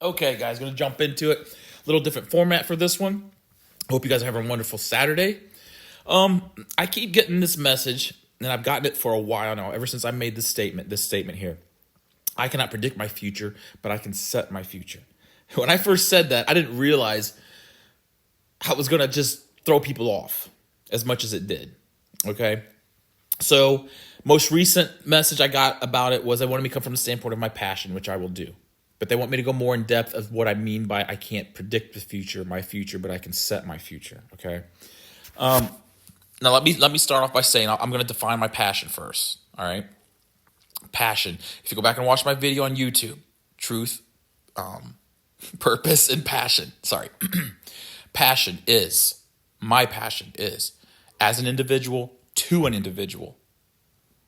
Okay, guys, going to jump into it. A little different format for this one. Hope you guys have a wonderful Saturday. I keep getting this message, and I've gotten it for a while now, ever since I made this statement here. I cannot predict my future, but I can set my future. When I first said that, I didn't realize how it was going to just throw people off as much as it did. Okay? So, most recent message I got about it was they wanted me to come from the standpoint of my passion, which I will do. But they want me to go more in depth of what I mean by I can't predict my future, but I can set my future. Okay. Now let me start off by saying I'm going to define my passion first. All right. Passion. If you go back and watch my video on YouTube, truth, purpose, and passion. Sorry. My passion is as an individual to an individual,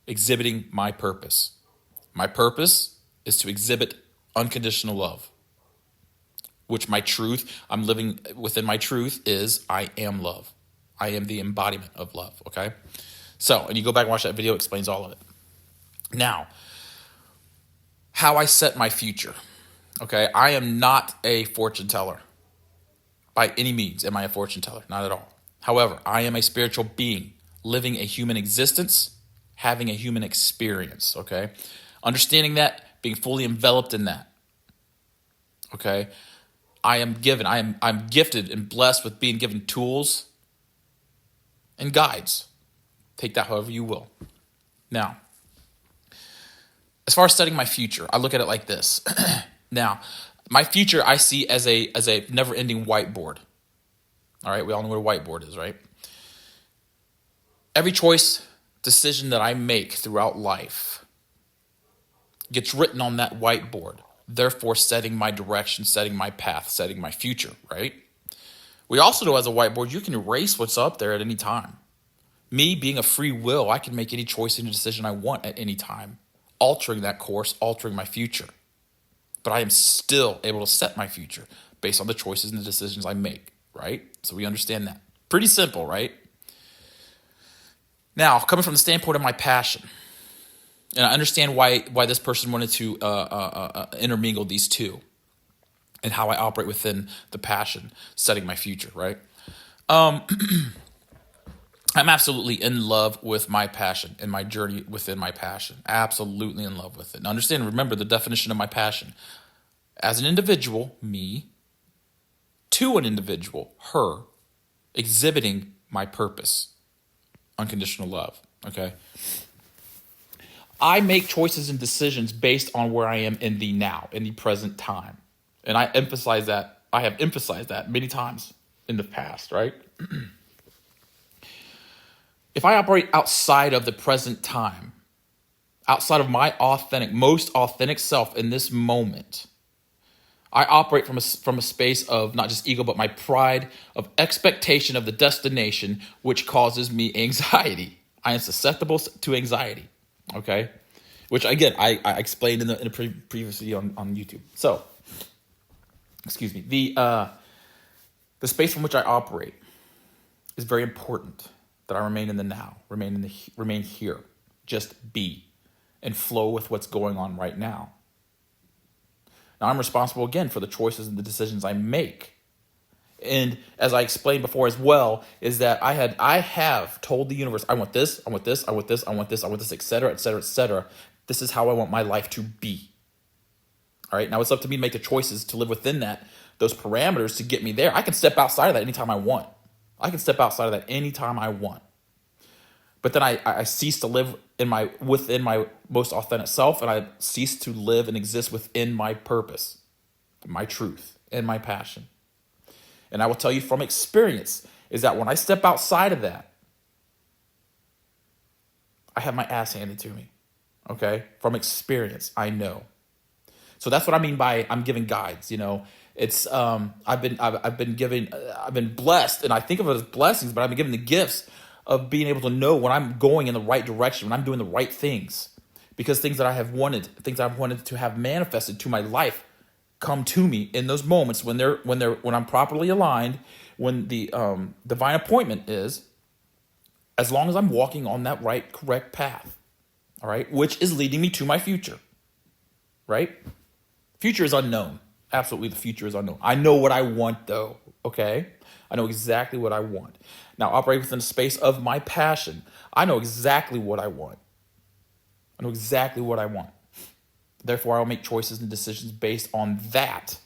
exhibiting my purpose. My purpose is to exhibit unconditional love, which I'm living within my truth is I am love. I am the embodiment of love, okay? So, and you go back and watch that video, it explains all of it. Now, how I set my future, okay? I am not a fortune teller. By any means am I a fortune teller, not at all. However, I am a spiritual being, living a human existence, having a human experience, okay? Understanding that, being fully enveloped in that. Okay? I'm gifted and blessed with being given tools and guides. Take that however you will. Now, as far as studying my future, I look at it like this. Now, my future I see as a never-ending whiteboard. All right, we all know what a whiteboard is, right? Every decision that I make throughout life gets written on that whiteboard, therefore setting my direction, setting my path, setting my future, right? We also know as a whiteboard, you can erase what's up there at any time. Me being a free will, I can make any choice, any decision I want at any time, altering that course, altering my future. But I am still able to set my future based on the choices and the decisions I make, right? So we understand that. Pretty simple, right? Now, coming from the standpoint of my passion, and I understand why this person wanted to intermingle these two and how I operate within the passion, setting my future, right? I'm absolutely in love with my passion and my journey within my passion. Absolutely in love with it. Now understand, remember the definition of my passion. As an individual, me, to an individual, her, exhibiting my purpose, unconditional love, okay? I make choices and decisions based on where I am in the now, in the present time. And I have emphasized that many times in the past, right? If I operate outside of the present time, outside of my most authentic self in this moment, I operate from a space of not just ego, but my pride, of expectation of the destination, which causes me anxiety. I am susceptible to anxiety. Okay, which again I explained in a previous video on YouTube. So, excuse me. The space from which I operate is very important. That I remain in the now, remain here, just be, and flow with what's going on right now. Now I'm responsible again for the choices and the decisions I make. And as I explained before as well, is that I have told the universe, I want this, I want this, I want this, I want this, I want this, etc., etc., etc. This is how I want my life to be. All right, now it's up to me to make the choices to live within those parameters to get me there. I can step outside of that anytime I want. But then I cease to live within my most authentic self, and I cease to live and exist within my purpose, my truth, and my passion. And I will tell you from experience is that when I step outside of that, I have my ass handed to me. Okay? From experience, I know. So that's what I mean by I'm giving guides, you know. It's I've been blessed, and I think of it as blessings, but I've been given the gifts of being able to know when I'm going in the right direction, when I'm doing the right things. Because things that I've wanted to have manifested to my life come to me in those moments when I'm properly aligned, when the divine appointment is, as long as I'm walking on that right, correct path, all right, which is leading me to my future, right? Future is unknown. Absolutely, the future is unknown. I know what I want, though, okay? I know exactly what I want. Now, operate within the space of my passion. I know exactly what I want. I know exactly what I want. Therefore, I'll make choices and decisions based on that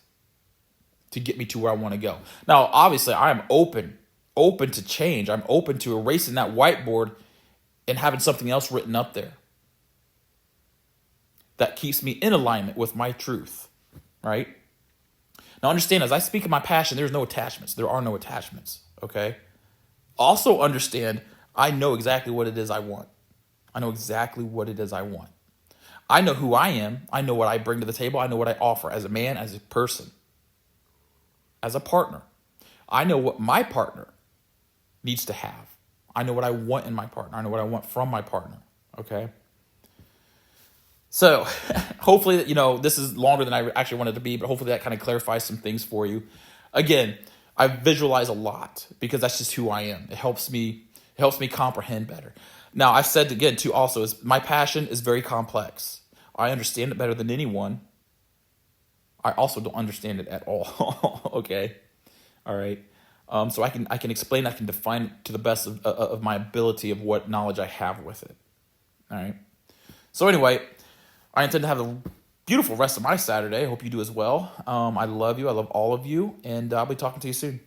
to get me to where I want to go. Now, obviously, I am open to change. I'm open to erasing that whiteboard and having something else written up there that keeps me in alignment with my truth, right? Now, understand, as I speak of my passion, there's no attachments. There are no attachments, okay? Also understand, I know exactly what it is I want. I know exactly what it is I want. I know who I am. I know what I bring to the table. I know what I offer as a man, as a person, as a partner. I know what my partner needs to have. I know what I want in my partner. I know what I want from my partner, okay? So hopefully, this is longer than I actually wanted to be, but hopefully that kind of clarifies some things for you. Again, I visualize a lot because that's just who I am. It helps me comprehend better. Now, I've said again too also is my passion is very complex. I understand it better than anyone. I also don't understand it at all. Okay. All right. So I can explain, I can define it to the best of my ability of what knowledge I have with it. All right. So anyway, I intend to have a beautiful rest of my Saturday. I hope you do as well. I love you. I love all of you. And I'll be talking to you soon.